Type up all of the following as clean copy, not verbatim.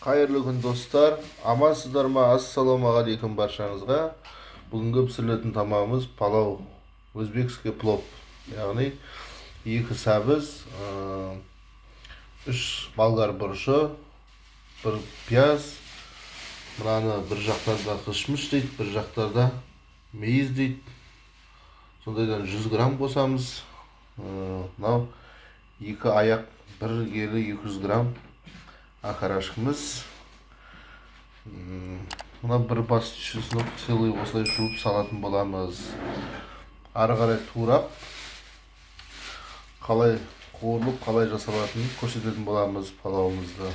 Hayırlı gün dostlar. Amansızlar mı? Assalamu alaikum barşаңызға. Бүгінгі пісірілетін тамағымыз палау. Өзбекский плов. Яғни екі сәбіз, 3 болгар бұрышы, 1 пияз. Мынаны бір жақтарда қышмыш дейді, бір жақтарда мейіз дейді. Сондайдан 100 грамм қосамыз. Мынау екі аяқ, 1 келі 200 грамм ақарашқымыз. Мына бір бас шүсініп целый осылай жуып салатын боламыз. Ары қарай турап, қалай қуырылып, қалай жасалатынын көрсететін боламыз палауымызды.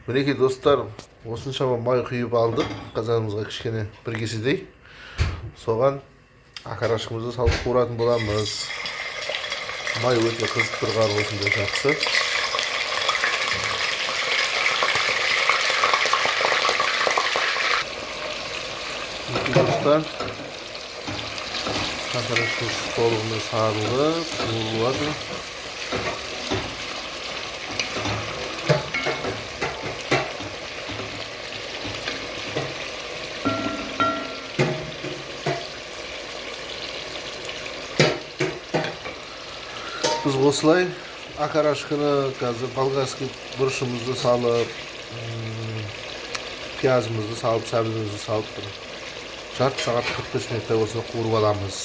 Мінекей достар, осыншама май құйып алдық. Қазанымызға кішкене бір кеседей. Соған ақарашқымызды салып қуыратын боламыз. Май өте қызып тұрған осындай жақсы. Dostlar, arkadaşımız kolunu sarılıp vuruladı. Biz осылай ақарашқыны қазір болгарский бұрышымызды салып, пиязымызды салып, сәбізімізді салып жарты сағат 45 минуттай осыны қуырып аламыз.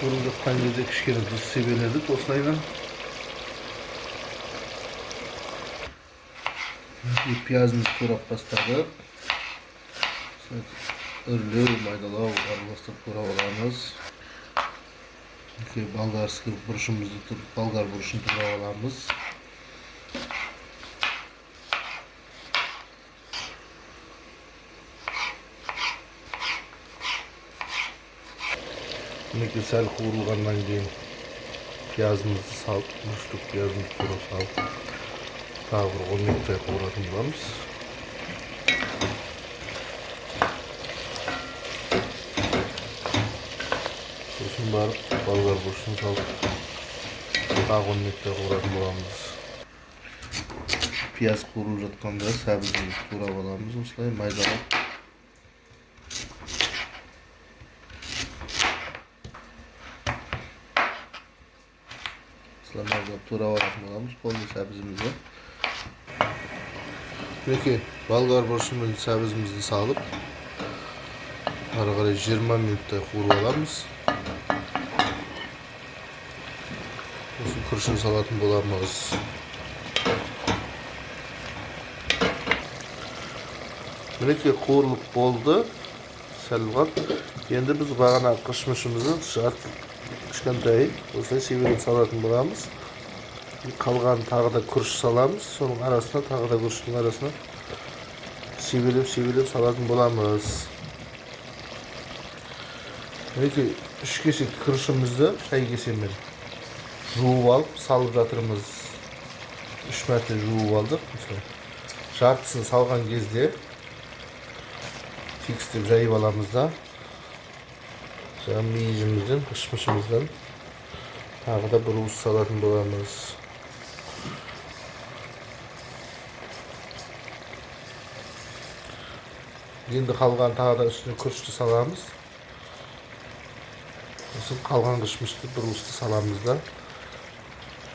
Қуырып жатқан кезде кішкене тұз себеледік осылайдан. Пиязымызды турап бастадық. Үрлеу, майдалау араластырып турап аламыз. Болгарский бұрышымызды тұрып, болгар бұрышын турап аламыз. Мінекей сәл қуырылғаннан кейін пиязымызды салып, үштік пиязымызды турап салып, тағы бір 10 минуттай қуыратын боламыз. Сосын барып, болгар бұрышын салып, тағы 10 минуттай қуыратын боламыз. Пияз қуырылып жатқанда сәбізімізді турап аламыз, осылай майдалап. Майдалап турап алатын боламыз, полный сәбізімізді. Мінекей болгар бұрышымен сәбізімізді салып, ары қарай 20 минуттай қуырып аламыз. Осы күрішін салатын боламыз. Мінекей қуырылып болды, сәлған. Енді біз бағана қышмышымызды кішкентай осылай себелеп салатын боламыз. Қалған тағы да күріш саламыз. Соның арасына, тағы да күріштің арасына себелеп салатын боламыз. Мінекей 3 кесек күрішімізді шай кесемен жуып алып, салып жатырмыз. 3 мәрте жуып алдық. Жартысын салған кезде тегістеп жайып аламыз да. Мейізімізден, қышмышымыздан тағы да бір уыс салатын боламыз. Енді қалған тағы да үстіне күрішті саламыз. Сосын қалған қышмышты бір уысты саламыз да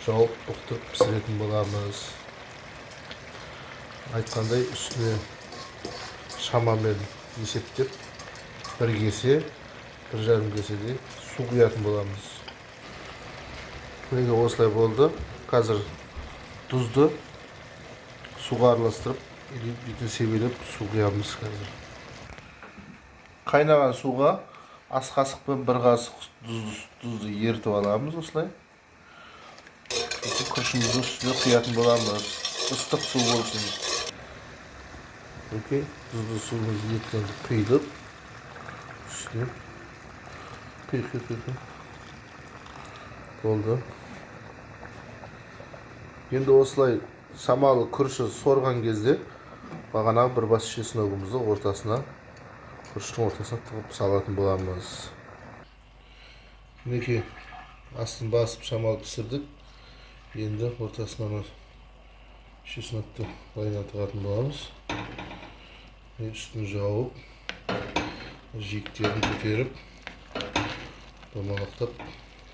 жауып бұқтырып пісіретін боламыз. Айтқандай үстіне шамамен есептеп бір кесе, 1,5 кеседей су құятын боламыз. Мінекей осылай болды. Қазір тұзды суға араластырып, бүтін себелеп су құямыз қазір. Қайнаған суға ас қасықпен 1 қасық тұзды ертіп аламыз осылай. Күрішімізді үстіне құятын боламыз. Ыстық су болсын. Мінекей тұзды суымыз еттен құйылып, үстіне болды. Енді осылай самалы күріші сорған кезде бағана бір бас чесногымызды ортасына, күріштің ортасына тығып салатын боламыз. Мінекей астын басып шамалы пісірдік. Endi o'rtasidan chesnakni qaynatadigan bo'lamiz. Üstünü jaup, jiklerini ko'tarib, domalaqtab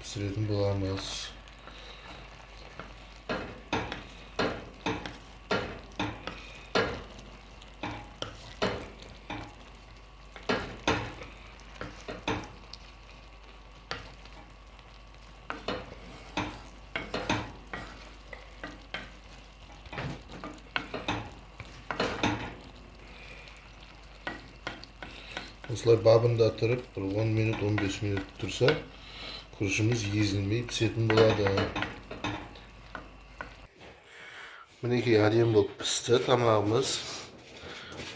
pishiradigan bo'lamiz. Oslar babında atırıp 10 minut 15 minut tursa kuruşumuz yezilmey pişетін болады. Мінекей әдемі болып пісті тамағымыз,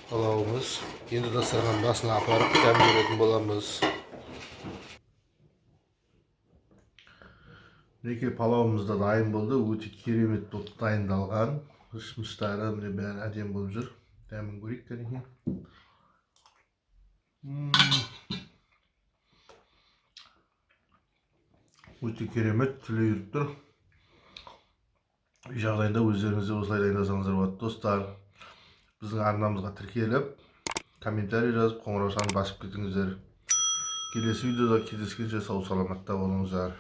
палауымыз. Енді дастархан басына апарып дәм беретін боламыз. Мінекей палауымыз да дайын болды. Өте керемет болып дайындалған. Мыш-мыштары міне бәрі әдемі болып жүр. Дәмін көрейік кәнекей. Өте керемет, тілі үйіріп тұр. Үй жағдайында өздеріңізде осылай дайындасаңыздар болады. Достар, біздің арнамызға тіркеліп, комментарий жазып, қоңырау санын басып кетіңіздер. Келесі видеода кездескенше сау саламатта болыңыздар.